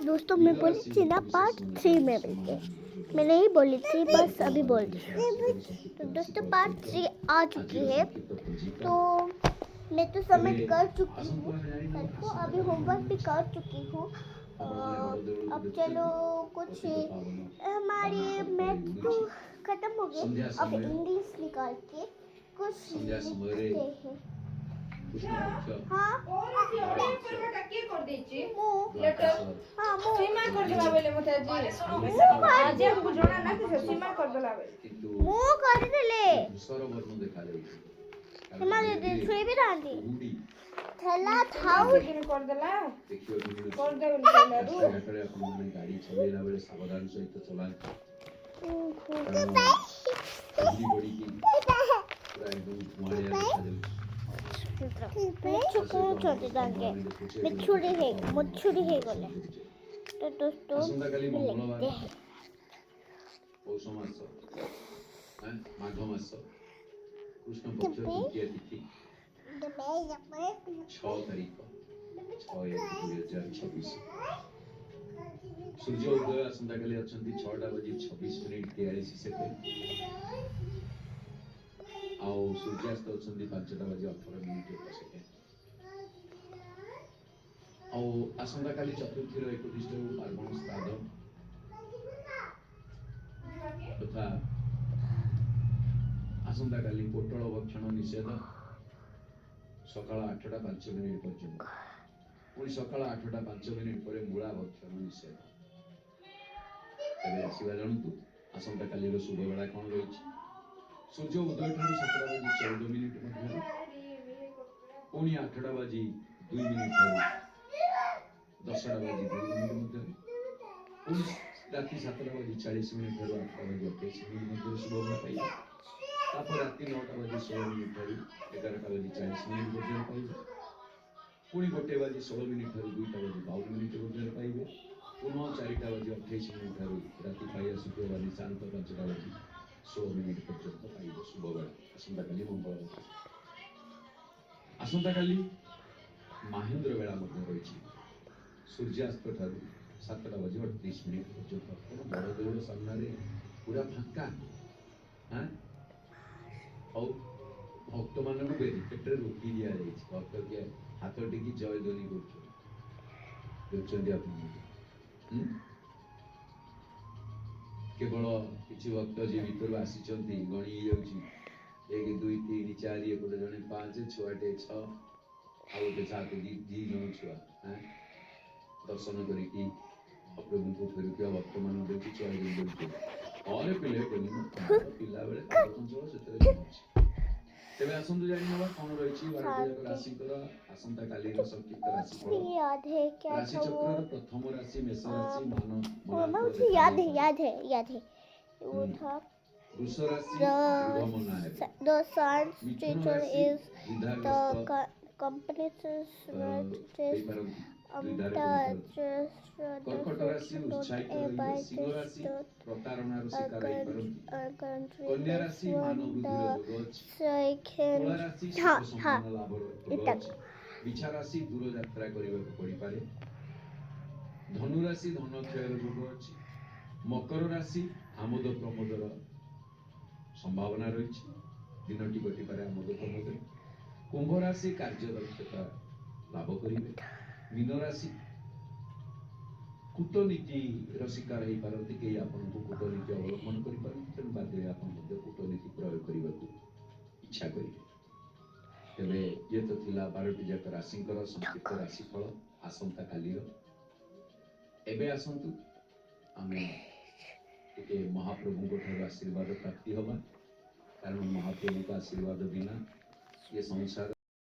दोस्तों मैं बोली थी ना पार्ट 3 में मिलते, मैं नहीं बोली थी, बस अभी बोल रही। तो दोस्तों पार्ट 3 आ चुकी है, तो मैं तो सबमिट कर चुकी हूँ कल को, अभी होमवर्क भी कर चुकी हूँ। अब चलो कुछ हमारी मैथ तो खत्म हो गए, अब इंग्लिश निकाल के कुछ लिखते हैं। हाँ କିଏ କରିଦେଇଛି ମୁଁ ଲେଟର हाँ ମୁଁ ସୀମା କରିଦେଲା ବେଲେ ମତେ ଆଜି ଆଜି ଆମକୁ ଜଣା ନା କି ସୀମା କରିଦେଲା ବେଲେ ମୁଁ କରିଦେଲେ ଦେଖାଯାଉଛି ସେମାନେ ଛୁଇଁବି ନାହାନ୍ତି ଥେଲା ଥାଉ ଦିନ କରିଦେଲା ଦେଖିବାକୁ ମିଳୁଛି କରିଦେ ବୋଲି କହିଲାରୁ ରାସ୍ତାଘାଟରେ ଆପଣମାନେ ଗାଡ଼ି ଚଲେଇଲା ବେଳେ ସାବଧାନ ସହିତ ଚଲାନ୍ତୁ। କୁହୁଡ଼ି ପଡ଼ିକି ପୁରା ଏକଦମ ଧୂଆଁଳିଆ ଦେଖାଯାଉଛି। ଛୁକୁଛନ୍ତି ତାଙ୍କେ ମୁଛୁଡ଼ି ହେଇଗଲେ। ତ दोस्तों ଆସନ୍ତାକାଲି ମଙ୍ଗଳବାର लिखते हैं ପୌଷ ମାସ ମାଘ ମାସ କୃଷ୍ଣ ପକ୍ଷ ତୃତୀୟା ତିଥି 6 ତାରିଖ 6/1/2026 ସୂର୍ଯ୍ୟ ଉଦୟ ଆସନ୍ତାକାଲି ଅଛନ୍ତି 6:26:43 ଆଉ ସୂର୍ଯ୍ୟାସ୍ତ ଅଛନ୍ତି 5:18:1 ଆଉ ଆସନ୍ତାକାଲି ଚତୁର୍ଥୀର ଏକୋଇଶ ପାର୍ବଣ ଶ୍ରାଦ୍ଧ ତଥା ଆସନ୍ତାକାଲି ପୋଟଳ ଭକ୍ଷଣ ନିଷେଧ ସକାଳ 8:05 ପର୍ଯ୍ୟନ୍ତ, ପୁଣି ସକାଳ 8:05 ପରେ ମୂଳା ଭକ୍ଷଣ ନିଷେଧ। ତେବେ ଆସିବା ଜାଣନ୍ତୁ ଆସନ୍ତାକାଲିର ଶୁଭ ବେଳା କ'ଣ ରହିଛି। ସୂର୍ଯ୍ୟ ଉଦୟ ଠାରୁ 7:14 ମଧ୍ୟରେ, ପୁଣି 8:02 ଠାରୁ 10:02 ମଧ୍ୟରେ, ପୁଣି ରାତି 7:40 ଠାରୁ 8:28 ମଧ୍ୟରେ ଶୁଭ ବେଳା ପାଇବେ। ତାପରେ ରାତି 9:16 ଠାରୁ 11:40 ପର୍ଯ୍ୟନ୍ତ ପାଇବେ। ପୁଣି 1:16 ଠାରୁ 2:52 ମଧ୍ୟରେ ପାଇବେ। ପୁନଃ 4:28 ଠାରୁ ରାତି ପାଇ ଆସୁଥିବା ବାଲି ଶାନ୍ତ 5:16 ପର୍ଯ୍ୟନ୍ତ ପାଇବେ ଶୁଭ ବେଳା ଆସନ୍ତାକାଲି ମଙ୍ଗଳବାର। ଆସନ୍ତାକାଲି ମାହେନ୍ଦ୍ର ବେଳା ମଧ୍ୟ ରହିଛି ସୂର୍ଯ୍ୟାସ୍ତ ଠାରୁ 7:38 ପର୍ଯ୍ୟନ୍ତ। ତେଣୁ ବଡ଼ ଦେଉଳ ସାମ୍ନାରେ ପୁରା ଫାଙ୍କା। ଆଉ ଭକ୍ତମାନଙ୍କୁ ବେରିକେଡରେ ରୋକି ଦିଆଯାଇଛି। ଭକ୍ତ କିଏ ହାତ ଟେକି ଜୟ ଧ୍ୱନି କରୁଛନ୍ତି, ଦେଖୁଛନ୍ତି ଆପଣ। କେବଳ କିଛି ଭକ୍ତ ଯିଏ ଭିତରୁ ଆସିଛନ୍ତି ଗଣି ହେଇଯାଉଛି 1 2 3 4 ଏପଟେ ଜଣେ 5 ଛୁଆଟେ 6 ଆଉ ଗୋଟେ 7 ଦି ଜଣ ଛୁଆ ଦର୍ଶନ କରିକି ମହାପ୍ରଭୁଙ୍କୁ ଫେରୁଥିବା ଭକ୍ତମାନଙ୍କୁ ଦେଖି ଜୟ ଧ୍ୱନି କରୁଛନ୍ତି। ଅରେ ପିଲେ ପିଲାବେଳେ ପାଦପଞ୍ଚଳ ସେଥିରେ ଜଣାଉଛି। ତେବେ ଆସନ୍ତୁ ଜାଣି ନେବା କ'ଣ ରହିଛି 12ଟି ଯାକ ରାଶିଙ୍କର ଆସନ୍ତାକାଲିର ସଂକ୍ଷିପ୍ତ ରାଶିଫଳ। ରାଶିଚକ୍ରର ପ୍ରଥମ ରାଶି ମେଷ ରାଶି याद है वो था वृष राशि the sun's teacher is the company's कर्कट राशि उत्साहित रहिबे। सिंह राशि प्रतारणार शिकार होई परंती। कन्या राशि मान वृद्धिर योग अछि। तुला राशि सुख संपन्न लाभर योग अछि। बिछा राशि दूर यात्रा କରିବାକୁ पड़ी पारे। धनु राशि धन क्षयर योग अछि। मकर राशि आमोद प्रमोदर संभावना रही दिनटी घटी पारे आमोद प्रमोद। कुंभ राशि कार्य दक्षता लाभ करेंगे। मीन राशि कूटनीति शिकार हो पारती कई आपको कूटनीति अवलंबन कर बाध्य आप कूटनीति प्रयोग करने को इच्छा करेंगे। तेरे ये तो थिला 12टी जाक राशि संक्षिप्त राशिफल आसंता काली। एबे आसंतु आमे टिके महाप्रभु को ठार आशीर्वाद प्राप्ति हवा, कारण महाप्रभु का आशीर्वाद बिना ये संसार